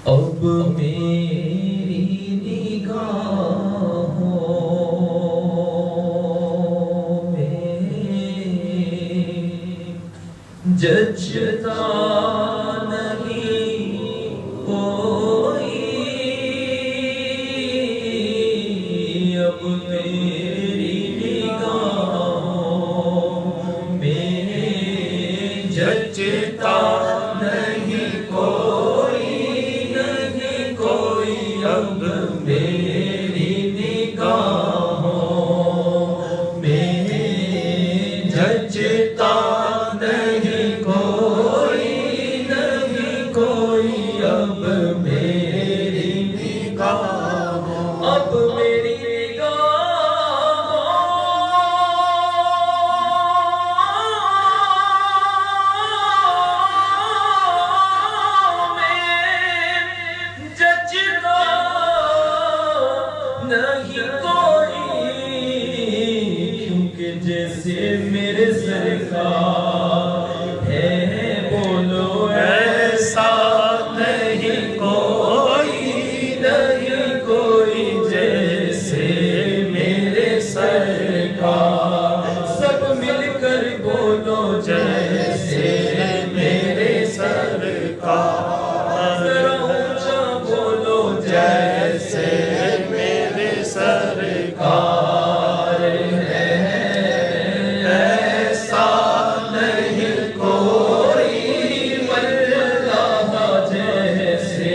اب میری نگاہوں میں جچتا نہیں کوئی، اب میری نگاہوں میں جچتا نہیں کوئی، اب میری نگاہوں میں جچتا نہیں کوئی، اب میری نگاہوں، اب میری نہیں کوئی، کیونکہ جیسے میرے سرکار ہے بولو ایسا نہیں کوئی، جیسے میرے سرکار، سب مل کر بولو جیسے میرے سرکار، ذرا اونچا بولو جیسے سرکار ہے، ایسا نہیں کوئی، اللہ جیسے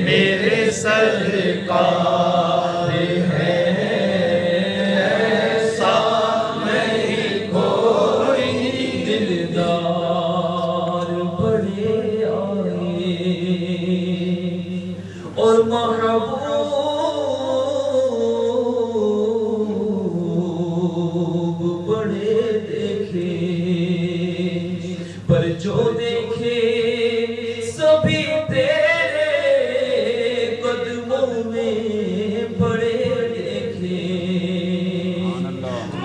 میرے سرکار ہے، ایسا نہیں کوئی، دلدار بڑے آئے اور محبوب بڑے دیکھے، پر جو دیکھے سبھی تیرے قدموں میں پڑے دیکھے،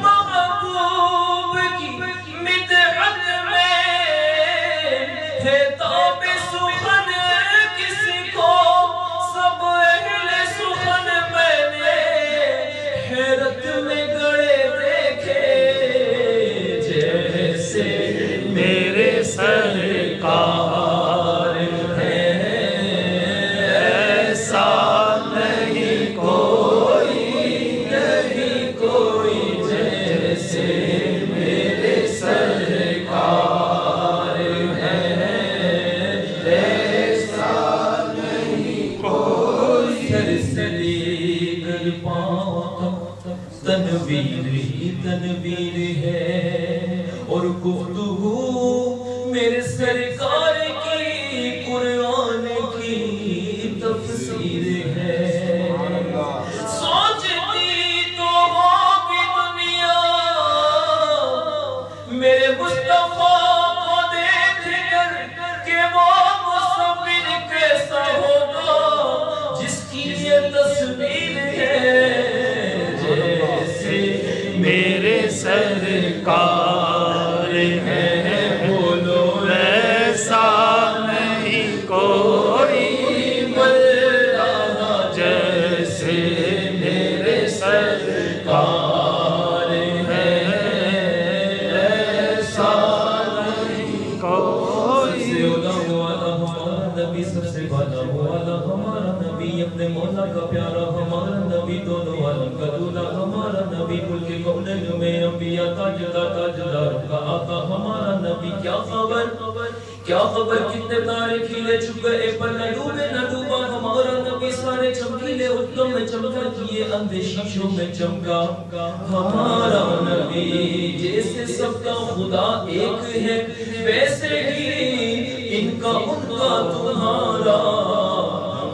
محبوب کی مدحت میں ہے تاب سخن کس کو، سب اہل سخن میں نے حیرت میں گڑے دیکھے، جیسے میرے سرکار ہے، ایسا نہیں کوئی، جیسے میرے سرکار ہے، ایسا نہیں کوئی، سرسری گر پاؤں تنویر ہی تنویر ہے، اور گفتگو میرے سرکار کی قرآن کی تفسیر ہے، سوچتی تو ہوگی دنیا میرے مصطفیٰ کو دیکھ کر کہ وہ مصور کیسا ہوگا جس کی یہ تصویر ہے، جیسے میرے سرکار ہے، بولو ایسا نہیں کوئی، اللہ جیسے میرے سرکار ہے، ایسا نہیں کوئی، نبی سب سے والا والا ہمارا نبی، اپنے مولا کا پیارا ہمارا نبی، دونوں عالم کا دولا ہمارا نبی، ملک کونین میں انبیاء تاجدار کا آقا ہمارا نبی، کیا خبر کتنے تارے کھیلے چھپ گئے پر نہ ڈوبے نہ ڈوبا ہمارا نبی، سارے چمکیلے اتوں میں چمکا کیے اندھے شیشوں میں چمکا ہمارا نبی، جیسے سب کا خدا ایک ہے ویسے ہی ان کا تمہارا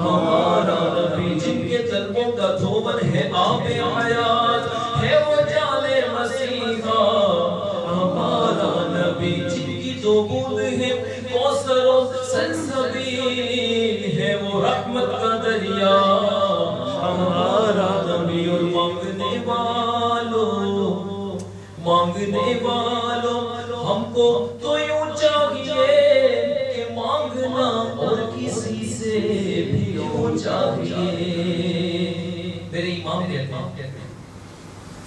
ہمارا نبی، جن کے قلبوں کا دھومن ہے آب حیات ہے وہ جانے مسیحا ہمارا نبی جن کی دو بوند ہے کوثر و سلسبیل ہے وہ رحمت کا دریا ہمارا نبی اور مانگنے والوں ہم کو تو یوں چاہیے کہ مانگنا اور کسی سے بھی یوں چاہیے میرے امام کہتے ہیں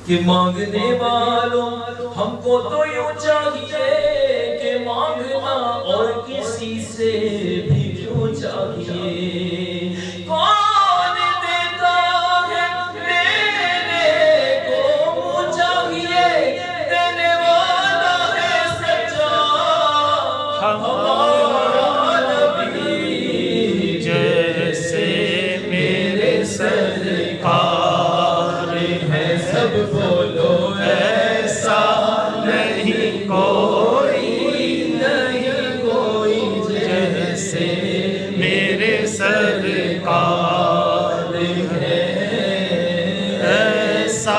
کہ مانگنے والوں ہم کو تو یوں چاہیے کہ مانگنا اور کسی سے بھی یوں چاہیے کون دیتا ہے میرے کو منہ چاہیے دینے والا ہے سچا ہمارا نبی جیسے میرے سرکار ہے سب بولو ایسا نہیں کوئی جیسے میرے سرکار ہے ایسا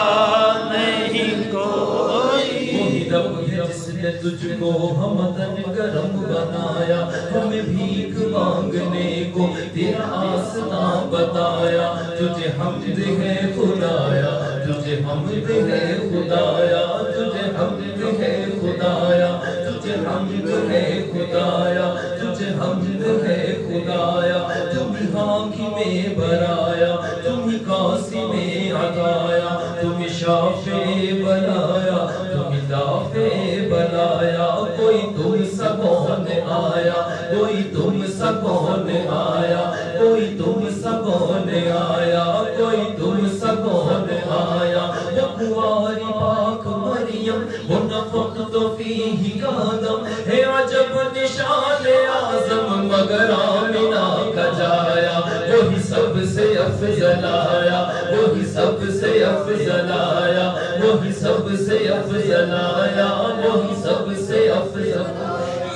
نہیں کوئی وہی رب ہے جس نے تجھ کو ہمدن کرم بنایا ہمیں بھیک مانگنے کو تیرا آسنا بتایا تجھے حمد ہے خدایا تجھے حمد ہے خدایا تجھے حمد ہے خدایا تجھے حمد ہے خدایا تجھے حمد ہے خدایا تم ہی حاکم میں برایا تم ہی قاسم میں عطایا تم ہی شافع بلایا تم ہی دافع بلایا کوئی تم سا کون آیا کوئی تم سا کون آیا کوئی تم سا کون آیا کوئی تم سا کون آیا یقواری پاک مریم ونفخت فیہ کادم ہے عجب نشان اعظم مگر آمنہ کا جایا وہی سب سے افضل آیا وہی سب سے افضل آیا وہی سب سے افضل آیا وہی سب سے افضل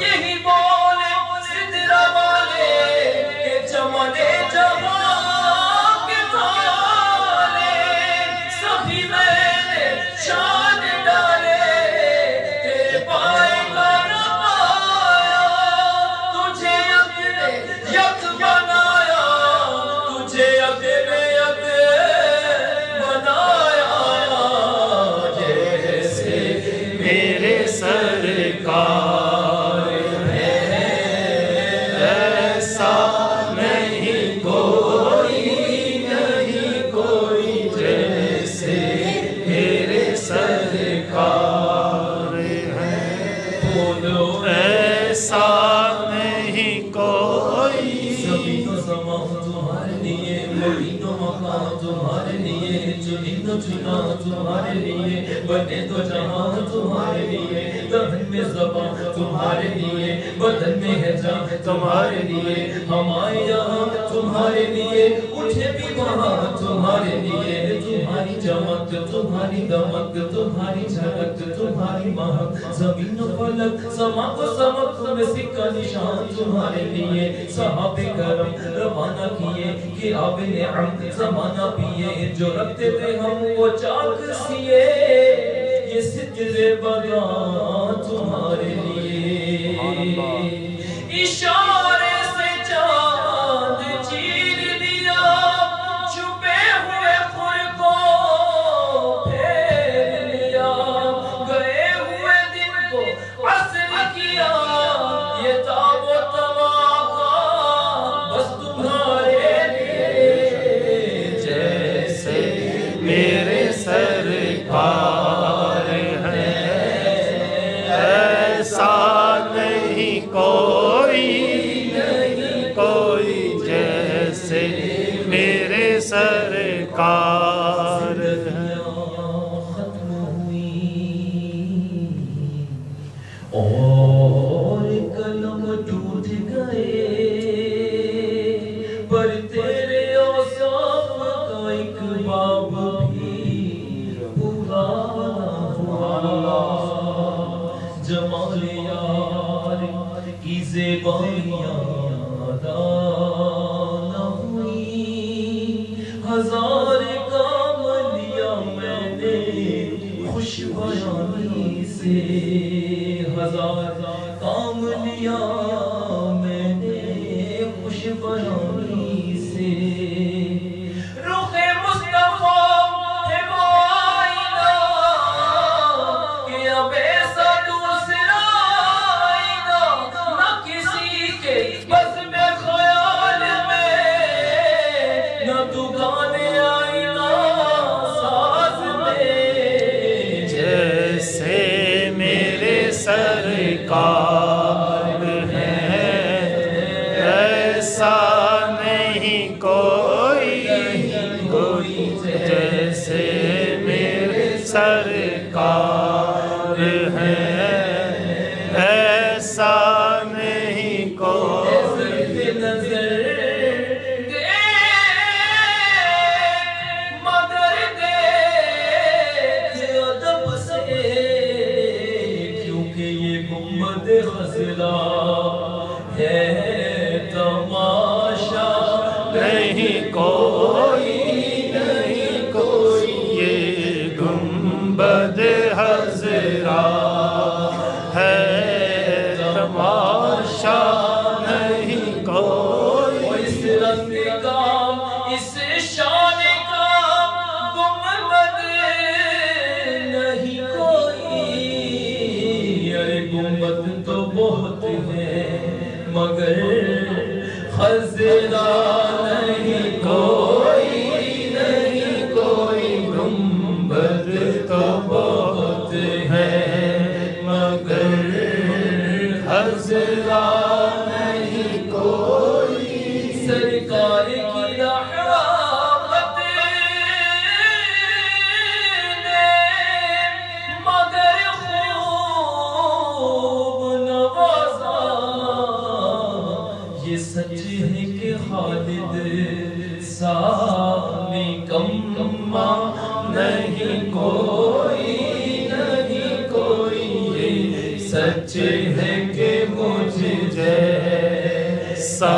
یہی بولے سدرہ والے کہ چمنے جہاں کے تھالے سبھی میں نے شان ڈالے تیرے پائے کا نہ پایا تجھے اپنے یک بنایا تجھے اپنے یک بنایا جیسے میرے سرکار ہے ایسا نہیں کوئی جیسے میرے سرکار ہے بولو ایسا نہیں کوئی زمین و زمان تمہارے لیے مبین و مکان تمہارے لیے چنین و چنا تمہارے لیے بنے تو جہاں تمہارے لیے دہن میں زبان تمہارے لیے بدن میں ہے جان تمہارے لیے ہم آئے یہاں تمہارے لیے اٹھے بھی وہاں تمہارے لیے تمہاری چمک تمہاری دمک تمہاری جھلک تمہاری مہک زمین و فلک سما کو سمک میں سکہ نشان تمہارے لیے صحابہ کرم روانہ کیے کہ آب نعم زمانہ پیے جو رکھتے تھے ہم وہ چاک سیے یہ ستر بدا تمہارے لیے اشارے سے چاند چیر دیا چھپے ہوئے خور کو پھیر لیا گئے ہوئے دن کو عصر کیا یہ تاب و تواقع بس تمہارے لیے جیسے میرے سرکار کوئی جیسے میرے سرکار ہے ختم ہوئی اور قلم ٹوٹ گئے پر تیرے اوصاف کا ایک باب بھی پورا ہوا جمال یار کی زیبائیاں نہ ہوئی ہزار دیا میں نے خوشبانی سے رخ مصطفیٰ ہے وہ آئینہ کہ اب ایسا دوسرا آئینہ نہ کسی کے بس میں خیال میں نہ تو گانے آئینہ ساز میں جیسے میرے سرکار ہیں ایسا نہیں کوئی جیسے میرے سرکار ہیں ایسا نہیں کوئی نظر مگر دیکھ ادب سے کیونکہ یہ گنبد خضرا ہے تماشا نہیں کوئی یہ گنبد حضرا ہے تماشا نہیں کوئی اس رنگ کا اس شان کا گنبد نہیں کوئی ارے گنبد تو بہت ہے مگر خضرا نہیں کوئی گنبد تو بہت ہے مگر حضرا نہیں کوئی سرکار کی رحمت نے مگر خوب نوازا یہ سچ ہے کہ خالد سا نکما نہیں کوئی یہ سچ ہے کہ مجھ جیسا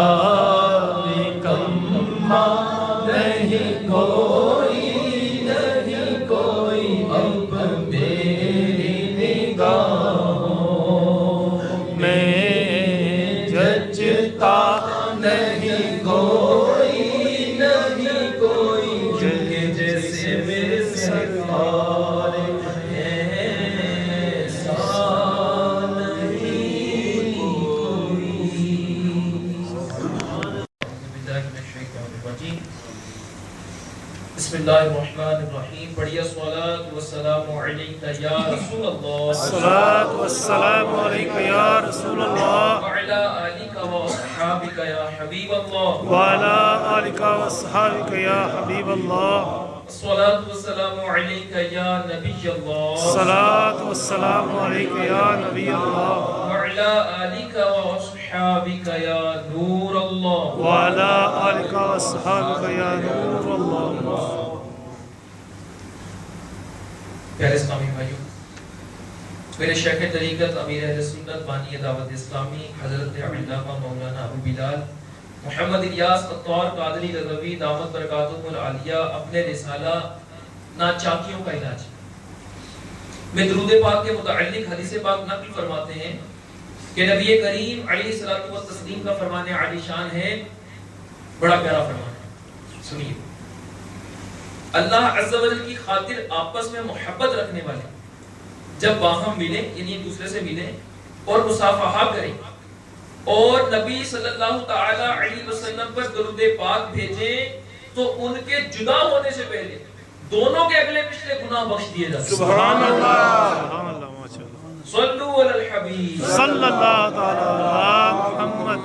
نکما نہیں کوئی اب میری نگاہوں میں جچتا نہیں کوئی کہ جیسے میرے سرکار ہیں ایسا نہیں کوئی بسم اللہ الرحمن الرحیم پڑھیے الصلاۃ والسلام علیک یا رسول اللہ الصلاۃ والسلام علیک یا رسول اللہ وعلی آلک واصحابک یا حبیب اللہ وعلی آلک واصحابک یا حبیب اللہ الصلاۃ والسلام علیک یا نبی اللہ الصلاۃ والسلام علیک یا نبی اللہ وعلی آلک واصحابک یا نور اللہ وعلی آلک واصحابک یا نور اللہ پیارے اسلامی بھائیوں، میرے شیخ طریقت امیر اہل سنت بانی دعوت اسلامی حضرت علامہ مولانا ابو بلال محمد الیاس عطار قادری رضوی دامت برکاتہم العالیہ اپنے رسالہ ناچاکیوں کا علاج میں درود پاک کے متعلق حدیث پاک نقل فرماتے ہیں کہ نبی کریم علیہ الصلوۃ والتسلیم کا فرمان عالی شان ہے، بڑا پیارا فرمان ہے، سنیے۔ اللہ عز و جل کی خاطر آپس میں محبت رکھنے والے جب باہم ملیں یعنی ایک دوسرے سے ملیں اور مصافحہ کریں اور نبی صلی اللہ تعالی علیہ وسلم پر درود پاک بھیجیں تو ان کے جدا ہونے سے پہلے دونوں کے اگلے پچھلے گناہ بخش دیے جاتے ہیں۔ سبحان اللہ سبحان اللہ ماشاءاللہ صلو علی الحبیب صلی اللہ تعالی علی محمد۔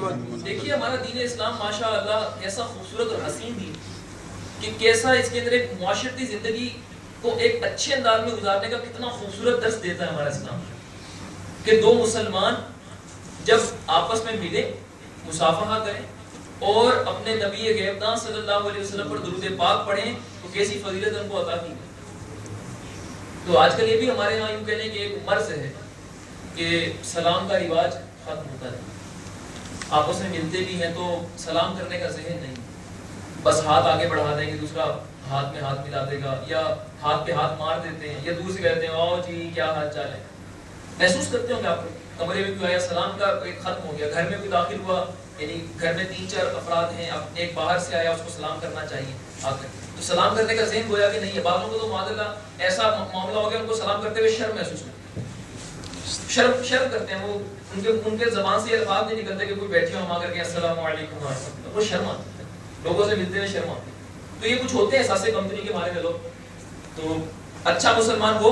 دیکھیے ہمارا دین اسلام ماشاءاللہ کیسا خوبصورت اور حسین دین کہ کیسا اس کے اندر ایک معاشرتی زندگی کو ایک اچھے انداز میں گزارنے کا کتنا خوبصورت درس دیتا ہے ہمارا اسلام کہ دو مسلمان جب آپس میں ملے مصافحہ کریں اور اپنے نبی غیبداں صلی اللہ علیہ وسلم پر درود پاک پڑھیں تو کیسی فضیلت ان کو عطا کی۔ تو آج کل یہ بھی ہمارے یہاں یوں کہنے کہ ایک مرض ہے کہ سلام کا رواج ختم ہوتا ہے، آپس میں ملتے بھی ہیں تو سلام کرنے کا ذہن نہیں، بس ہاتھ آگے بڑھا دیں گے دوسرا ہاتھ میں ہاتھ ملا دے گا یا ہاتھ پہ ہاتھ مار دیتے ہیں یا دور سے کہتے ہیں آؤ جی کیا حال چال ہے۔ محسوس کرتے ہوں گے آپ لوگ کمرے میں کوئی آیا سلام کا ختم ہو گیا. گھر میں کوئی داخل ہوا, یعنی گھر میں 3-4 افراد ہیں, اب ایک باہر سے آیا, اس کو سلام کرنا چاہیے آ کر, تو سلام کرنے کا ذہن گویا کہ نہیں ہے. بعضوں کو تو معاذ اللہ ایسا معاملہ ہو گیا ان کو سلام کرتے ہوئے شرم محسوس ہوتی ہے, شرم کرتے ہیں, وہ ان کے زبان سے یہ الفاظ نہیں نکلتے کہ کوئی بیٹھے ہو ہم آ کر کے السلام علیکم ورحمۃ اللہ, وہ شرم آتی ہے, لوگوں سے ملتے ہوئے شرم آتی ہے. تو یہ کچھ ہوتے ہیں احساس کمپنی کے مارے میں لوگ. تو اچھا مسلمان وہ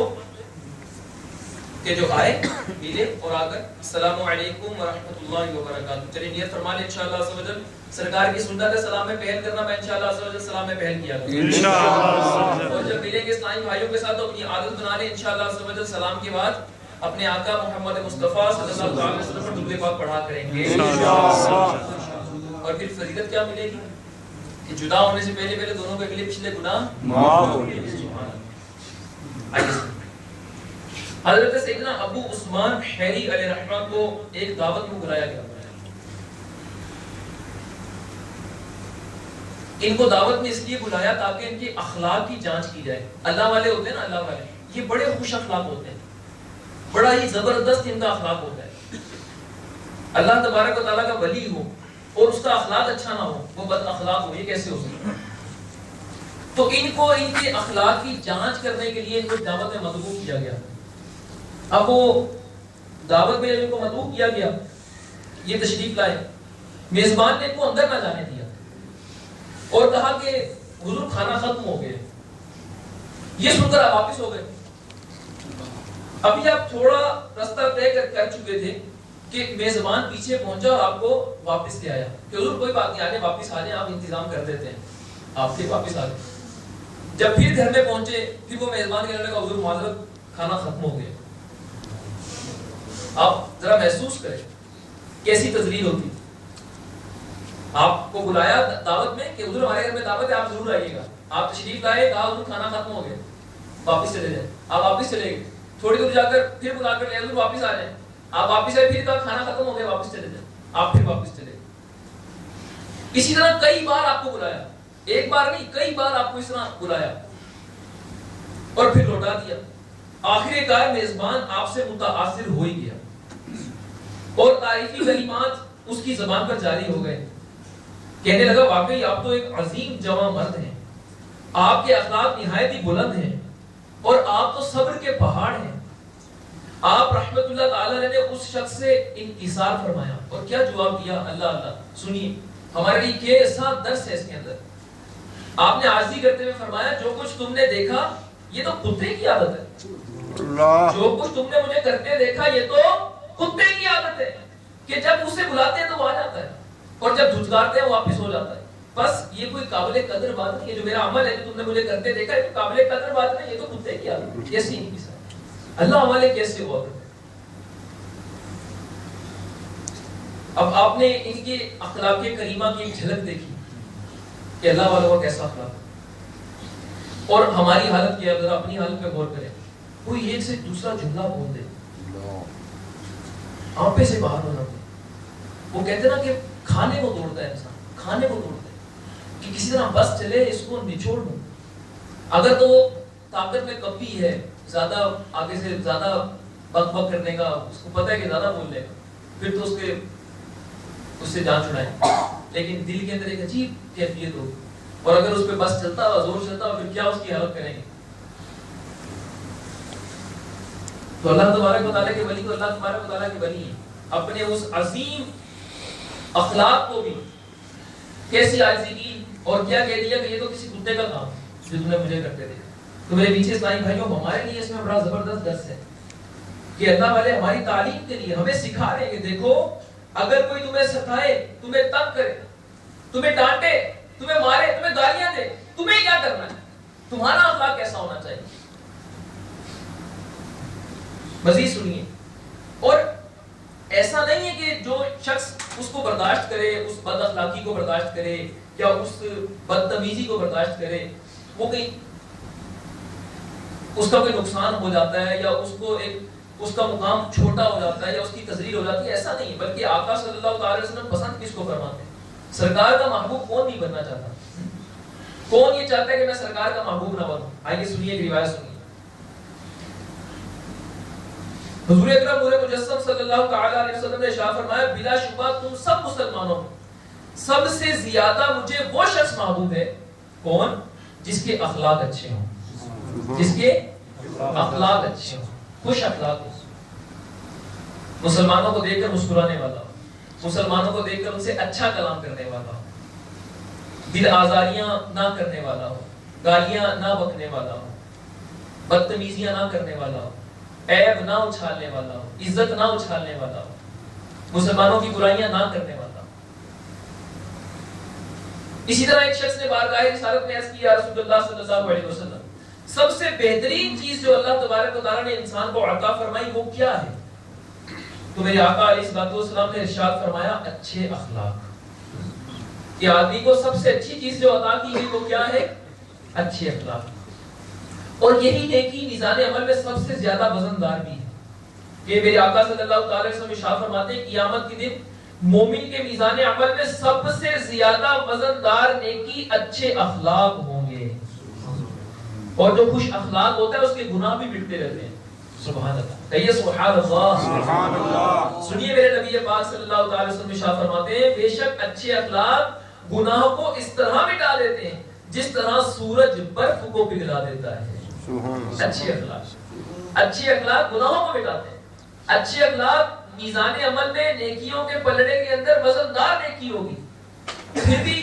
کہ جو آئے ملے اور آ کر السلام علیکم ورحمۃ اللہ وبرکاتہ. چلیے نیت فرما لیں انشاءاللہ عز و جل سرکار کی سنت ہے سلام میں پہل کرنا, میں انشاءاللہ عز و جل سلام میں پہل کیا کروں انشاءاللہ. اور جب ملیں گے اسلامی بھائیوں کے ساتھ تو اپنی عادت بنا لیں انشاءاللہ عز و جل سلام کے بعد اپنے آقا محمد مصطفیٰ صلی اللہ علیہ وسلم پر درود پاک پڑھا کریں گے اور پھر فضیلت کیا ملے گی کہ جدا ہونے سے پہلے دونوں کے اگلے پچھلے گناہ معاف ہو گئے. حضرت سیدنا ابو عثمان حیری علیہ رحمہ کو ایک دعوت میں بلایا گیا. ان کو دعوت میں اس لیے بلایا تاکہ ان کے اخلاق کی جانچ کی جائے. اللہ والے ہوتے ہیں نا, اللہ والے یہ بڑے خوش اخلاق ہوتے ہیں, بڑا ہی زبردست ان کا اخلاق ہوتا ہے. اللہ تبارک و تعالیٰ کا ولی ہو اور اس کا اخلاق اچھا نہ ہو, وہ بد اخلاق ہو, یہ کیسے ہو سکتا ہے؟ تو ان کو ان کے اخلاق کی جانچ کرنے کے لیے ان کو دعوت میں مدعو کیا گیا. اب وہ دعوت میں ان کو مدعو کیا گیا, یہ تشریف لائے, میزبان نے ان کو اندر نہ جانے دیا اور کہا کہ حضور کھانا ختم ہو گیا. یہ سن کر آپ واپس ہو گئے. ابھی آپ تھوڑا راستہ طے کر چکے تھے کہ میزبان پیچھے پہنچا اور آپ کو واپس لے آیا کہ حضور کوئی بات نہیں, آنے واپس آ جائیں, آپ انتظام کر دیتے ہیں. آپ پھر واپس آ گئے. جب پھر گھر میں پہنچے پھر وہ میزبان کہنے لگا حضور معذرت کھانا ختم ہو گیا. آپ ذرا محسوس کریں کیسی تذلیل ہوتی. آپ کو بلایا دعوت میں کہ حضور ہمارے گھر میں دعوت ہے, آپ ضرور آئیے گا. آپ تشریف لائے, کہا حضور کھانا ختم ہو گیا, واپس چلے جائیں. آپ واپس چلے گئے, تھوڑی دور جا کر پھر بلا کر لے حضور واپس آ جائیں. آپ واپس آئے, پھر کہا کھانا ختم ہو گیا, واپس چلے جائیں. آپ پھر واپس چلے گئے. اسی طرح کئی بار آپ کو بلایا, ایک بار نہیں کئی بار آپ کو اس طرح بلایا اور پھر لوٹا دیا. آخر کار میزبان آپ سے متاثر ہو ہی گیا اور تعریفی کلمات اس کی زبان پر جاری ہو گئے. کہنے لگا واقعی آپ تو ایک عظیم جواں مرد ہیں, آپ کے اخلاق نہایت ہی بلند ہیں اور آپ تو صبر کے پہاڑ ہیں. آپ رحمت اللہ تعالی نے اس شخص سے انکسار فرمایا اور کیا جواب دیا. اللہ اللہ سنیے, ہمارے لیے کیسا درس ہے اس کے اندر. آپ نے عاجزی کرتے ہوئے فرمایا جو کچھ تم نے دیکھا یہ تو کتے کی عادت ہے. جو کچھ تم نے مجھے کرتے دیکھا یہ تو کتے کی عادت ہے کہ جب اسے بلاتے ہیں تو وہ آ جاتا ہے اور جب دھتکارتے ہیں وہ واپس ہو جاتا ہے. بس یہ کوئی قابل قدر بات نہیں ہے. جو میرا عمل ہے جو تم نے مجھے کرتے دیکھا یہ قابل قدر بات نہیں, یہ تو کتے کی عادت ہے. کیسی ان کی ساتھ اللہ والے کیسے ہوا. اب آپ نے ان کے اخلاق کریمہ کی ایک جھلک دیکھی کہ اللہ والوں کا کیسا اخلاق. اور ہماری حالت کیا, اگر اپنی حالت پہ غور کریں, کوئی ایک سے دوسرا جملہ بول دے, آنپے سے باہر ہونا دے. وہ کہتے نا کہ کھانے کو توڑتا ہے انسان, کھانے کو توڑتا ہے کہ کسی طرح بس چلے اس کو نچوڑ دوں. اگر تو طاقت میں کمی ہے, زیادہ آگے سے زیادہ بک بک کرنے کا, اس کو پتہ ہے کہ زیادہ بول لے گا, پھر تو اس سے جان چھڑائیں. لیکن دل کے اندر ایک عجیب کیفیت ہو, اور اگر اس پہ بس چلتا ہوا, زور چلتا ہوا, پھر کیا اس کی حالت کریں گے. تو اللہ تبارک و تعالیٰ کے ولی کو اللہ تبارک و تعالیٰ کے ولی ہیں. اپنے اس عظیم اخلاق کو بھی کیسی عاجزی کی اور کیا کہہ دیا کہ یہ تو کسی کتے کا کام جو تم نے مجھے کرتے دیکھا. تو میرے پیچھے اسلامی بھائیوں, ہمارے لیے اس میں بڑا زبردست درس ہے کہ اللہ والے ہماری تعلیم کے لیے ہمیں سکھا رہے ہیں کہ دیکھو اگر کوئی تمہیں ستائے, تمہیں تنگ کرے, تمہیں ڈانٹے, تمہیں مارے, تمہیں گالیاں دے, تمہیں کیا کرنا ہے, تمہارا اخلاق کیسا ہونا چاہیے. مزید سنیے. اور ایسا نہیں ہے کہ جو شخص اس کو برداشت کرے, اس بد اخلاقی کو برداشت کرے یا اس بدتمیزی کو برداشت کرے, وہ کہیں اس کا کوئی نقصان ہو جاتا ہے یا اس کا مقام چھوٹا ہو جاتا ہے یا اس کی تذلیل ہو جاتی ہے. ایسا نہیں, بلکہ آقا صلی اللہ تعالی علیہ وسلم پسند کس کو فرماتے ہیں. سرکار کا محبوب کون نہیں بننا چاہتا, کون یہ چاہتا ہے کہ میں سرکار کا محبوب نہ بنوں. آئیے سنیے ایک روایت سنیے. حضور اکرم نور مجسم صلی اللہ تعالی علیہ وسلم نے ارشاد فرمایا بلا شبہ تم سب مسلمانوں میں سب سے زیادہ مجھے وہ شخص محبوب ہے کون؟ جس کے اخلاق اچھے ہوں، جس کے اخلاق اچھے ہوں، خوش اخلاق ہوں، مسلمانوں کو دیکھ کر مسکرانے والا ہو، مسلمانوں کو دیکھ کر ان سے اچھا کلام کرنے والا ہو، دل آزاریاں نہ کرنے والا ہو، گالیاں نہ بکنے والا ہو، بدتمیزیاں نہ کرنے والا ہو، عیب نہ اچھالنے والا ہو، عزت نہ اچھالنے والا ہو، مسلمانوں کی برائیاں نہ کرنے والا ہو۔ اسی طرح ایک شخص نے بارگاہ رسالت میں عرض کیا رسول اللہ صلی اللہ علیہ وسلم سب سے بہترین چیز جو اللہ تبارک و تعالیٰ نے انسان کو عطا فرمائی وہ کیا ہے؟ تو میرے آقا علیہ الصلوۃ والسلام نے ارشاد فرمایا اچھے اخلاق، کہ آدمی کو سب سے اچھی چیز جو عطا کی گئی وہ کیا ہے؟ اچھے اخلاق۔ اور یہی نیکی میزان عمل میں سب سے زیادہ وزندار بھی ہے، کہ میرے آقا صلی اللہ تعالی علیہ وسلم ارشاد فرماتے ہیں قیامت کے دن مومن کے میزان عمل میں سب سے زیادہ وزندار نیکی اچھے اخلاق ہوں گے، اور جو خوش اخلاق ہوتا ہے اس کے گناہ بھی مٹتے رہتے ہیں۔ سبحان اللہ، کہیے سبحان اللہ، سبحان اللہ۔ سنیے میرے نبی پاک صلی اللہ تعالی علیہ وسلم ارشاد فرماتے ہیں بے شک اچھے اخلاق گناہ کو اس طرح مٹا دیتے ہیں جس طرح سورج برف کو پگھلا دیتا ہے۔ اچھے اخلاق، اچھے اخلاق گناہوں کو مٹاتے ہیں، اچھے اخلاق میزان عمل میں نیکیوں کے پلڑے کے اندر وزندار نیکی ہوگی۔ پھر بھی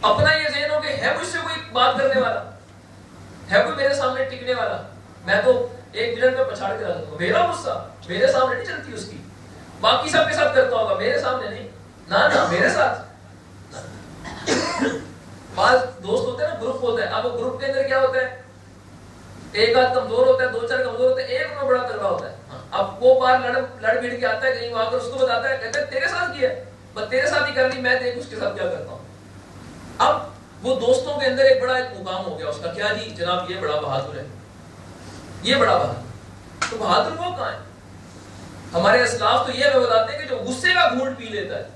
اپنا یہ ذہن ہو کہ ہے مجھ سے کوئی بات کرنے والا، ہے کوئی میرے سامنے ٹکنے والا، میں تو ایک منٹ میں پچھاڑ کے رکھ دوں گا، میرا غصہ میرے سامنے نہیں چلتی اس کی، باقی سب کے ساتھ کرتا ہوگا میرے سامنے نہیں، نہ میرے ساتھ۔ بعض دوست ہوتے ہیں نا، گروپ ہوتا ہے، اب وہ گروپ کے اندر کیا ہوتا ہے، ایک آدھ کمزور ہوتا ہے، دو چار کمزور ہوتے ہیں، ایک میں بڑا تگڑا ہوتا ہے۔ اب وہ بار لڑ بھیڑ کے آتا ہے، کہیں وہاں پر اس کو بتاتا ہے، کہتا ہے تیرے ساتھ کیا ہے، بس تیرے ساتھ ہی کر لی، میں دیکھ اس کے ساتھ کیا کرتا ہوں۔ اب وہ دوستوں کے اندر ایک بڑا ایک مقام ہو گیا اس کا، کیا جی جناب یہ بڑا بہادر ہے، یہ بڑا بہادر، تو بہادر وہ کہاں ہے؟ ہمارے اسلاف تو یہ ہمیں بتاتے ہیں کہ جو غصے کا گھونٹ پی لیتا ہے،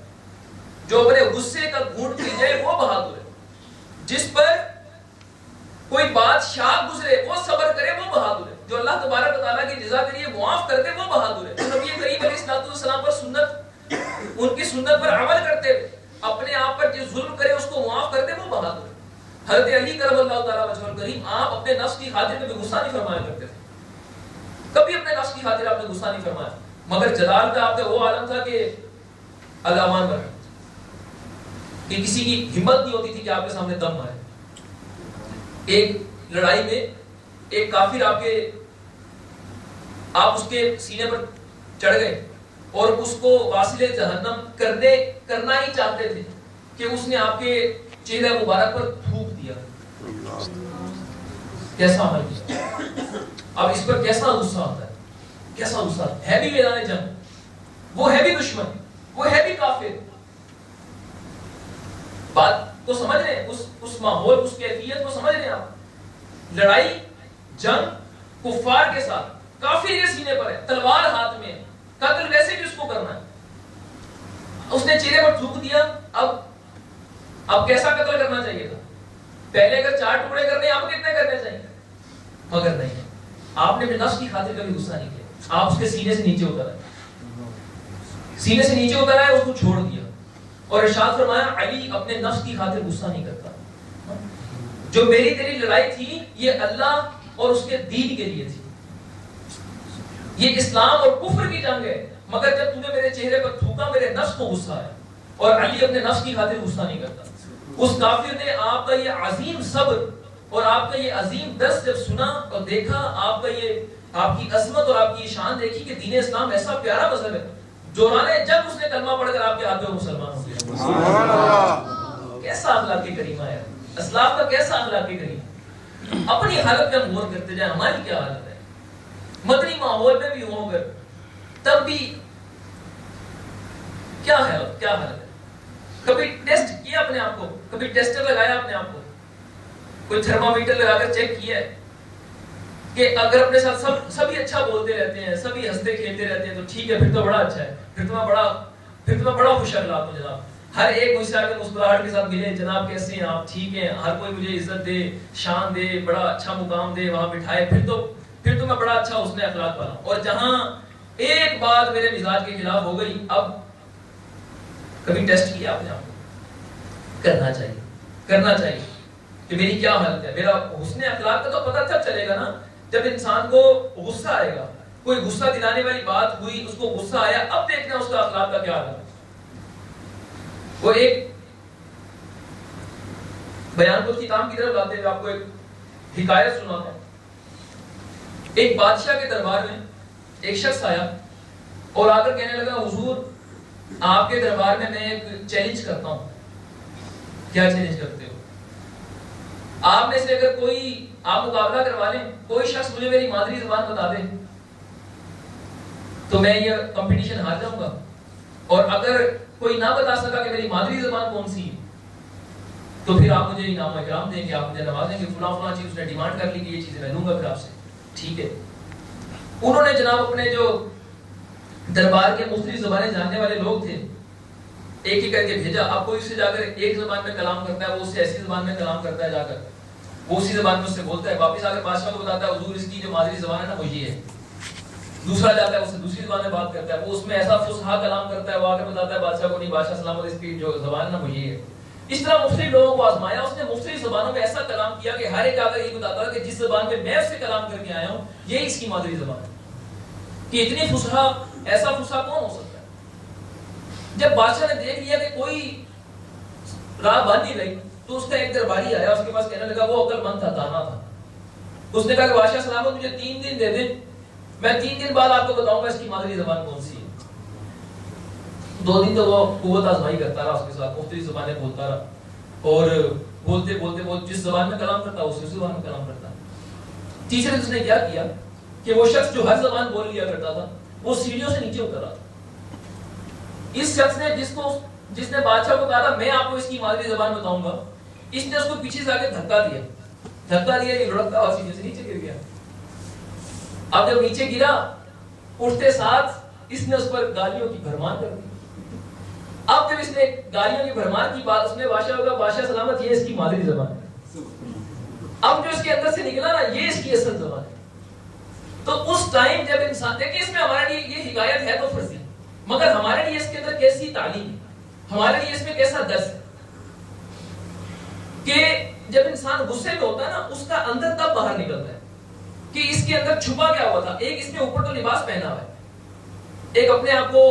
جو اپنے غصے کا گھونٹ پی جائے وہ بہادر ہے، جس پر کوئی بات شاق گزرے وہ صبر کرے وہ بہادر ہے، جو اللہ تبارک و تعالیٰ کی رضا کے لیے معاف کرتے وہ بہادر ہے۔ تو نبی کریم علیہ الصلوۃ والسلام پر سنت، ان کی سنت پر عمل کرتے ہوئے اپنے آپ پر جو ظلم کرے اس کو معاف کرتے وہ بہادر ہے۔ حضرت علی کرم اللہ تعالیٰ وجہہ الکریم آپ اپنے نفس کی خاطر میں غصہ نہیں فرمایا کرتے تھے، کبھی اپنے نفس کی خاطر آپ نے غصہ نہیں فرمایا، مگر جلال کا آپ کا وہ عالم تھا کہ الامان پر کہ کسی کی ہمت نہیں ہوتی تھی کہ آپ کے سامنے دم آئے۔ ایک لڑائی میں ایک کافر آپ اس کے سینے پر چڑھ گئے اور اس کو واصل جہنم کرنا ہی چاہتے تھے کہ اس نے آپ کے چہرے مبارک پر تھوک دیا۔ کیسا عمل کیا؟ اب اس پر کیسا غصہ آتا ہے، کیسا غصہ ہے بھی میدان جنگ، وہ ہے بھی دشمن، وہ ہے بھی کافر۔ بات کو سمجھ رہے ہیں، اس ماحول، اس کیفیت کو سمجھ رہے ہیں آپ؟ لڑائی جنگ کفار کے ساتھ، کافر کے سینے پر ہے، تلوار ہاتھ میں ہے، قتل ویسے بھی اس کو کرنا ہے، اس نے چہرے پر تھوک دیا۔ اب کیسا قتل کرنا چاہیے تھا؟ پہلے اگر 4 ٹکڑے کرنے اب کتنے کرنے چاہیے؟ مگر نہیں، آپ نے اپنے نفس کی خاطر کبھی غصہ نہیں کیا، آپ اس کے سینے سے نیچے اتر آئے، سینے سے نیچے اتر آئے، اس کو چھوڑ دیا اور ارشاد فرمایا علی اپنے نفس کی خاطر غصہ نہیں کرتا، جو میری تیری لڑائی تھی یہ اللہ اور اس کے دین کے لیے تھی، یہ اسلام اور کفر کی جنگ ہے، مگر جب تو نے میرے چہرے پر تھوکا میرے نفس کو غصہ آیا، اور علی اپنے نفس کی خاطر غصہ نہیں کرتا۔ اس کافر نے آپ کا یہ عظیم صبر اور آپ کا یہ عظیم درس جب سنا اور دیکھا، آپ کا یہ آپ کی عظمت اور آپ کی شان دیکھی کہ دین اسلام ایسا پیارا مذہب ہے، دوران جب اس نے کلمہ پڑھ کر آپ کے ہاتھ میں مسلمان ہو گیا۔ سبحان اللہ، کیسا اخلاق کریم ہے، اسلاف کا کیسا اخلاق کریم۔ اپنی حالت میں غور کرتے جائیں ہماری کیا حالت ہے، مدنی ماحول میں بھی ہوں گے تب بھی کیا حالت ہے۔ کبھی ٹیسٹ کیا اپنے آپ کو، کبھی ٹیسٹر لگایا اپنے آپ کو، کوئی تھرمامیٹر لگا کر چیک کیا ہے کہ اگر اپنے ساتھ سبھی اچھا بولتے رہتے ہیں، سبھی ہنستے کھیلتے رہتے ہیں تو ٹھیک ہے، پھر تو بڑا اچھا ہے، پھر تو میں بڑا خوش اخلاق ہوں جناب، ہر ایک مجھ سے آگے مسکراہٹ کے ساتھ ملے، جناب کیسے ہیں آپ، ٹھیک ہیں، ہر کوئی مجھے عزت دے، شان دے، بڑا اچھا مقام دے، وہاں بٹھائے، پھر پھر تو میں بڑا اچھا حسن اخلاق والا ہوں. اور جہاں ایک بات میرے مزاج کے خلاف ہو گئی, اب کبھی ٹیسٹ کیا آپ نے آپ کو؟ کرنا چاہیے کہ میری کیا حالت ہے. میرا حسن اخلاق کا تو پتہ تب چلے گا نا جب انسان کو غصہ آئے گا, کوئی غصہ دلانے والی بات ہوئی, اس کو غصہ آیا, اب دیکھنا اس کا اخلاق کا کیا حال ہے. وہ ایک بیان کو اختتام کی طرف لاتے ہوئے آپ کو ایک حکایت سناتا ہوں. ایک بادشاہ کے دربار میں ایک شخص آیا اور آ کر کہنے لگا, حضور آپ کے دربار میں ایک چیلنج کرتا ہوں. کیا چیلنج کرتے ہو؟ آپ میں سے اگر کوئی آپ مقابلہ کروا لیں, کوئی شخص مجھے میری مادری زبان بتا دے تو میں یہ کمپٹیشن ہار جاؤں گا, اور اگر کوئی نہ بتا سکا کہ میری مادری زبان کون سی ہے تو پھر آپ مجھے انعام و اکرام دیں گے, آپ مجھے نوازیں گے, فلاں چیز اس نے ڈیمانڈ کر لی کہ یہ چیزیں میں لوں گا پھر آپ سے. ٹھیک ہے. انہوں نے جناب اپنے جو دربار کے مختلف زبانیں جاننے والے لوگ تھے ایک ایک کر کے بھیجا. اب کوئی اس سے جا کر ایک زبان میں کلام کرتا ہے, وہ اس سے ایسی زبان میں کلام کرتا ہے, جا کر وہ اسی زبان میں اس سے بولتا ہے, واپس آ کر بادشاہ کو بتاتا ہے حضور اس کی جو مادری زبان ہے نا وہ یہ ہے. دوسرا جاتا ہے اس سے دوسری زبان میں بات کرتا ہے, وہ اس میں ایسا فصحا کلام کرتا ہے, وہ آ کر بتاتا ہے بادشاہ کو, نہیں بادشاہ سلامت اس کی جو زبان ہے نا وہ یہ ہے. اس طرح مختلف لوگوں کو آزمایا, اس نے مختلف زبانوں میں ایسا کلام کیا کہ ہر ایک آ کر یہ بتاتا ہے کہ جس زبان میں اس سے کلام کر کے آیا ہوں یہی اس کی مادری زبان ہے. کہ اتنی فصحا, ایسا فصحا کون ہو سکتا ہے؟ جب بادشاہ نے دیکھ لیا کہ کوئی راہ بن نہیں رہی تو اس کا ایک درباری آیا, اس کے پاس کہنے لگا, وہ عقل مند تھا, دانا تھا. اس نے کہا کہ بادشاہ سلامت مجھے 3 دن دے دیں, میں 3 دن بعد آپ کو بتاؤں گا اس کی مادری زبان کون سی ہے. 2 دن تو وہ قوت آزمائی کرتا رہا, اس کے ساتھ مختلف زبانیں بولتا رہا, اور بولتے وہ جس زبان میں کلام کرتا اسی زبان میں کلام کرتا. تیسرے دن اس نے کیا کیا کہ وہ شخص جو ہر زبان بول لیا کرتا تھا وہ سیڑھیوں سے نیچے اتر رہا تھا. اس شخص نے جس نے بادشاہ کو کہا تھا میں آپ کو اس کی مادری زبان بتاؤں گا, اس نے اس کو پیچھے سے آ کے دھکا دیا, یہ لڑکتا ہوا سیڑھیوں سے نیچے گر گیا. اب جب نیچے گرا, اٹھتے ساتھ اس نے اس پر گالیوں کی بھرمار کر دی. اب جب اس نے گالیوں کی بھرمار کی بات, اس میں بادشاہ ہوگا, بادشاہ سلامت یہ اس کی مادری زبان ہے. اب جو اس کے اندر سے نکلا نا یہ اس کی اصل زبان ہے. تو اس ٹائم جب انسان دیکھیں, اس میں ہمارے لیے یہ حکایت ہے تو فرضی, مگر ہمارے لیے اس کے اندر کیسی تعلیم ہے, ہمارے لیے اس میں کیسا درس ہے کہ جب انسان غصے میں ہوتا ہے نا اس کا اندر تب باہر نکلتا ہے کہ اس کے اندر چھپا کیا ہوا تھا. ایک اس نے اوپر تو لباس پہنا ہوا ہے, ایک اپنے آپ کو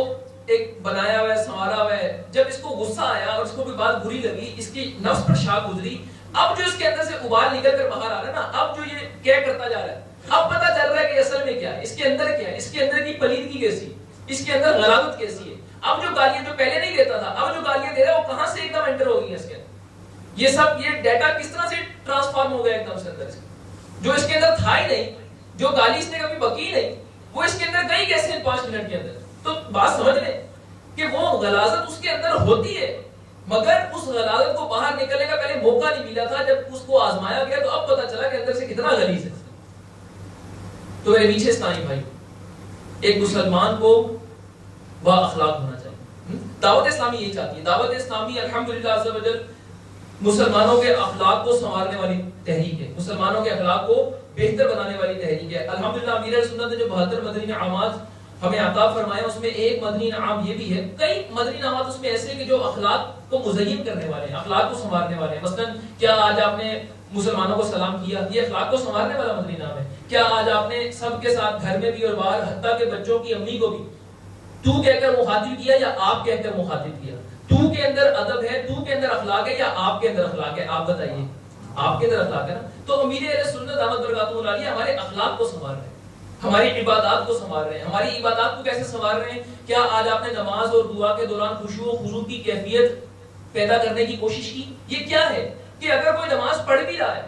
ایک بنایا ہوا ہے, سنوارا ہوا ہے. جب اس کو غصہ آیا اور اس کو کوئی بات بری لگی, اس کی نفس پر شاک گزری, اب جو اس کے اندر سے ابال نکل کر باہر آ رہا ہے نا, اب جو یہ کیا کرتا جا رہا ہے, اب پتہ چل رہا ہے کہ اصل میں کیا ہے, اس کے اندر کیا ہے, اس کے اندر کی پلیدگی کیسی, اس کے اندر غلاظت کیسی ہے. اب جو گالیاں جو پہلے نہیں دیتا تھا, اب جو گالیاں دے رہا ہے وہ کہاں سے ایک دم انٹر ہو گئی ہیں اس کے اندر. یہ سب یہ ڈیٹا کس طرح سے ٹرانسفارم ہو گیا ایک دم سے اندر سے, جو اس کے اندر تھا ہی نہیں, جو گالی اس نے کبھی بکی نہیں, وہ اس کے اندر گئی کیسے 5 منٹ کے اندر. تو بات سمجھ لیں کہ وہ غلاظت اس کے اندر ہوتی ہے, مگر اس غلاظت کو باہر نکلنے کا پہلے موقع نہیں ملا تھا. جب اس کو آزمایا گیا تو اب پتہ چلا کہ اندر سے کتنا غلیظ ہے. تو میرے پیچھے اسلامی بھائی, ایک مسلمان کو با اخلاق ہونا چاہیے. دعوت اسلامی یہی چاہتی ہے. دعوت اسلامی الحمدللہ عز و جل مسلمانوں کے اخلاق کو سنوارنے والی تحریک ہے, مسلمانوں کے اخلاق کو بہتر بنانے والی تحریک ہے. الحمدللہ امیر سنت نے جو 72 مدنی انعامات ہمیں عطا فرمایا, اس میں ایک مدنی انعام یہ بھی ہے, کئی مدنی انعامات اس میں ایسے ہیں کہ جو اخلاق کو مزین کرنے والے ہیں, اخلاق کو سنوارنے والے ہیں. مثلا کیا آج آپ نے مسلمانوں کو سلام کیا, یہ اخلاق کو سنوارنے والا مدنی انعام ہے. کیا آج آپ نے سب کے ساتھ گھر میں بھی اور باہر, حتیٰ کہ بچوں کی امی کو بھی تو کہہ کر مخاطب کیا یا آپ کہہ کر مخاطب کیا؟ تو کے اندر ادب ہے, تو کے اندر اخلاق ہے یا آپ کے اندر اخلاق ہے؟ آپ بتائیے. آپ کے اندر اخلاق ہے نا. تو امیر اہل سنت دامت برکاتہ عالیہ ہمارے اخلاق کو سنوار رہے ہیں, ہماری عبادات کو سنوار رہے ہیں. ہماری عبادات کو کیسے سنوار رہے ہیں؟ کیا آج آپ نے نماز اور دعا کے دوران خشوع و خضوع کی کیفیت پیدا کرنے کی کوشش کی؟ یہ کیا ہے کہ اگر کوئی نماز پڑھ بھی رہا ہے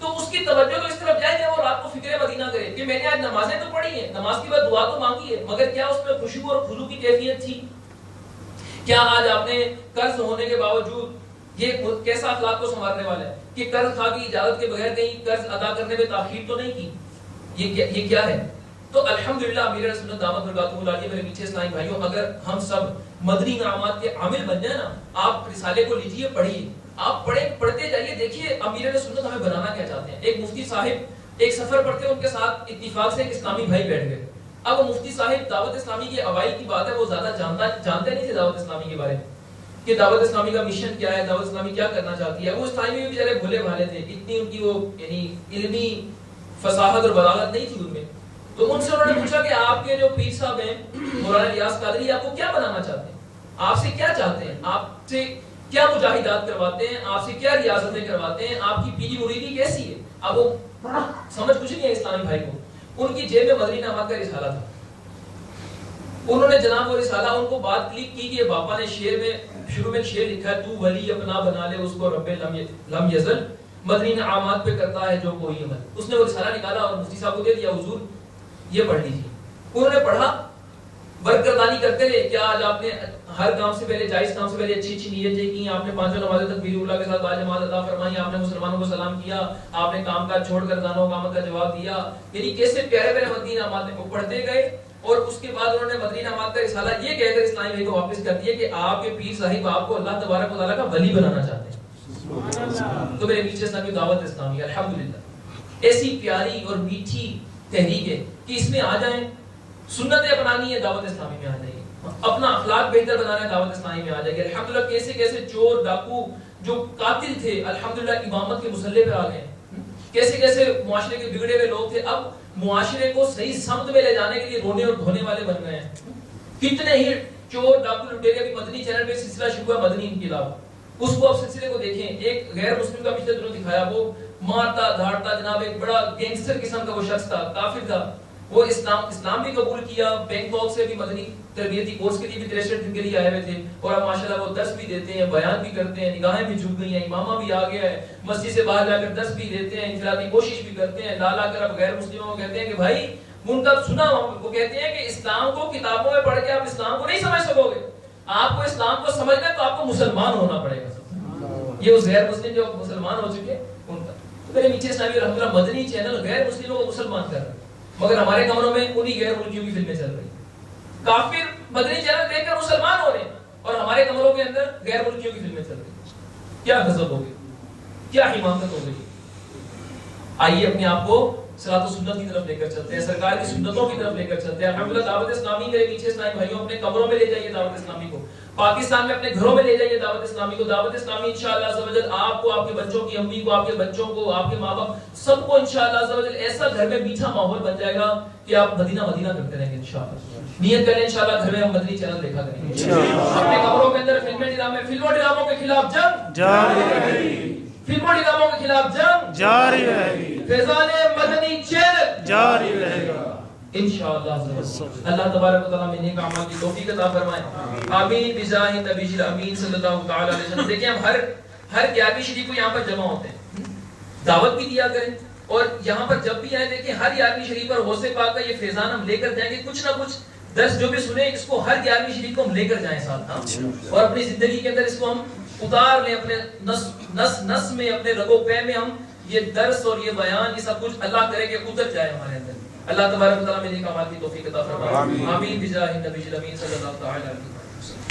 تو اس کی توجہ تو اس طرف جائے کہ وہ رات کو فکر مدینہ کرے کہ میں نے آج نمازیں تو پڑھی ہیں, نماز کے بعد دعا تو مانگی ہے, مگر کیا اس میں خشوع اور خضوع کی کیفیت تھی؟ کیا آج آپ نے قرض ہونے کے باوجود, یہ کیسا اخلاق کو سنوارنے والا ہے کہ قرض خواہ کی اجازت کے بغیر کہیں قرض ادا کرنے میں تاخیر تو نہیں کی؟ یہ کیا ہے؟ تو الحمدللہ امیر سنت دامت برکاتہ عالیہ میرے پیچھے اسلامی بھائیوں, اگر ہم سب مدنی انعامات کے عامل بن جائیں نا, آپ رسالے کو لیجئے, پڑھیے, آپ پڑھتے جائیے, دیکھیے امیر سنت ہمیں بنانا کیا چاہتے ہیں. ایک مفتی صاحب ایک سفر پر تھے، ان کے ساتھ اتفاق سے ایک اسلامی بھائی بیٹھ گئے. اب وہ مفتی صاحب دعوت اسلامی کے اوائل کی بات ہے، وہ زیادہ جانتے نہیں تھے دعوت اسلامی کے بارے میں کہ دعوت اسلامی کا مشن کیا ہے، دعوت اسلامی کیا کرنا چاہتی ہے. وہ اس ٹائم میں بیچارے بھولے بھالے تھے، اتنی ان کی وہ یعنی علمی فصاحت اور بلاغت نہیں تھی ان میں. تو ان سے انہوں نے پوچھا کہ آپ کے جو پیر صاحب ہیں مولانا ریاض قادری، آپ کو کیا بنانا چاہتے ہیں، آپ سے کیا چاہتے ہیں، آپ سے کیا مجاہدات کرواتے ہیں، آپ سے کیا ریاضتیں کرواتے ہیں، آپ کی پیری مریدی کیسی ہے. اب وہ سمجھ کچھ نہیں ہے اسلامی بھائی کو. ان کی جیب میں مدنی نامات کا رسالہ تھا. انہوں نے جناب وہ رسالہ ان کو بات کلک کی کہ باپا نے شعر میں شروع میں شعر لکھا ہے، تو ولی اپنا بنا لے اس کو رب لم یزل، مدنی انعامات پہ کرتا ہے جو کوئی عمل. اس نے وہ رسالہ نکالا اور مفتی صاحب کو دے دیا، حضور یہ پڑھ لیجیے. انہوں نے پڑھا، برگردانی کرتے رہے. کیا آج آپ نے ہر کام سے پہلے، جائز کام سے پہلے اچھی اچھی نیتیں کی، آپ نے پانچوں نمازیں تکبیر اولیٰ کے ساتھ باجماعت ادا فرمائی، آپ نے مسلمانوں کو سلام کیا، آپ نے کام کاج چھوڑ کر دانوں کامت کا جواب دیا. یعنی کیسے پیارے پیارے مدنی انعامات کو پڑھتے گئے. اور اس کے بعد انہوں نے مدنی انعامات کا رسالہ یہ کہہ کر اسلامی بھائی کو واپس کر دیا کہ آپ کے پیر صاحب آپ کو اللہ تبارک و تعالیٰ کا ولی بنانا چاہتے ہیں. تو میرے پیچھے اسلامی دعوت اسلامی الحمدللہ ایسی پیاری اور میٹھی تحریک ہے کہ اس میں آ جائیں. سنتیں اپنانی ہے، دعوت اسلامی میں آ جائیے. اپنا اخلاق بہتر بنانا ہے، دعوت اسلامی میں آ جائیے. الحمدللہ کیسے کیسے چور ڈاکو جو قاتل تھے الحمدللہ امامت کے مسلح پہ آ گئے. کیسے کیسے معاشرے کے بگڑے ہوئے لوگ تھے اب معاشرے کو صحیح سمت میں لے جانے کے لیے رونے اور دھونے والے بن گئے ہیں. کتنے ہی چور ڈاکو لٹیرے بھی مدنی چینل پہ سلسلہ شروع ہے مدنی انقلاب، اس کو اب سلسلے کو دیکھیں. ایک غیر مسلم کا پچھلے دنوں دکھایا، وہ مارتا دھاڑتا جناب ایک بڑا گینگسٹر قسم کا وہ شخص تھا، کافر تھا. وہ اسلام بھی قبول کیا، بینکاک سے بھی مدنی تربیتی کورس کے لیے بھی 63 دن کے لیے آئے ہوئے تھے. اور اب ماشاءاللہ وہ درس بھی دیتے ہیں، بیان بھی کرتے ہیں، نگاہیں بھی جھک گئی ہیں، امامہ بھی آ گیا ہے، مسجد سے باہر جا کر درس بھی دیتے ہیں، انفرادی کوشش بھی کرتے ہیں. لا لا کر اب غیر مسلموں کو کہتے ہیں کہ بھائی ان کا سنا، وہ کہتے ہیں کہ اسلام کو کتابوں میں پڑھ کے آپ اسلام کو نہیں سمجھ سکو گے، آپ کو اسلام کو سمجھنا ہے تو آپ کو مسلمان ہونا پڑے گا. یہ اس غیر مسلم جو مسلمان ہو چکے ان کا. میرے نیچے اسلامی الحمدللہ مدنی چینل غیر مسلموں کو مسلمان کر رہا ہے، مگر ہمارے کمروں میں انہی غیر ملکیوں کی فلمیں چل رہی. کافر مدنی چینل دیکھ کر مسلمان ہو رہے ہیں اور ہمارے کمروں کے اندر غیر ملکیوں کی فلمیں چل رہی. کیا غضب ہو گئی، کیا حماقت ہو گئی. آئیے اپنے آپ کو صراط و سنت کی طرف لے کر چلتے ہیں، سرکار کی سنتوں کی طرف لے کر چلتے ہیں. الحمدللہ دعوت اسلامی میرے پیچھے اسلامی بھائیوں اپنے کمروں میں لے جائیے دعوت اسلامی کو، پاکستان میں اپنے گھروں میں لے جائیے دعوت اسلامی کو. دعوت اسلامی انشاءاللہ عز و جل آپ کو، آپ کے بچوں کی امی کو، آپ کے بچوں کو، آپ کے ماں باپ سب کو انشاءاللہ عز و جل ایسا گھر میں میٹھا ماحول بن جائے گا کہ آپ مدینہ مدینہ کرتے رہیں گے انشاءاللہ. نیت کریں انشاءاللہ گھر میں ہم مدنی چینل دیکھا کریں گے. اپنے کمروں کے اندر فلمیں فلموں ڈراموں کے خلاف جنگ جاری رہے، فلموں ڈراموں کے خلاف جنگ جاری رہے، فیضان مدنی چینل جاری رہے گا انشاءاللہ. اللہ تبارک و تعالیٰ میں نیک اعمال کی توفیق عطا فرمائے. آمین بجاہ نبی الامین صلی اللہ تعالی علیہ وسلم. دیکھیں ہم ہر 11ویں شریف کو یہاں پر جمع ہوتے ہیں، دعوت بھی دیا کریں. اور یہاں پر جب بھی آئے دیکھیں ہر 11ویں شریف پر غوث پاک کا یہ فیضان ہم لے کر جائیں گے. کچھ نہ کچھ درس جو بھی سنیں اس کو ہر 11ویں شریف کو ہم لے کر جائیں ساتھ، اور اپنی زندگی کے اندر اس کو ہم اتار لیں اپنے نس میں، اپنے رگو پے میں. ہم یہ درس اور یہ بیان یہ سب کچھ اللہ کرے کہ اتر جائے ہمارے اندر. اللہ تبارک و تعالیٰ میں نیک اعمال کی توفیق عطا فرمائے. آمین بجاہ نبی الامین صلی اللہ تعالی علیہ وسلم.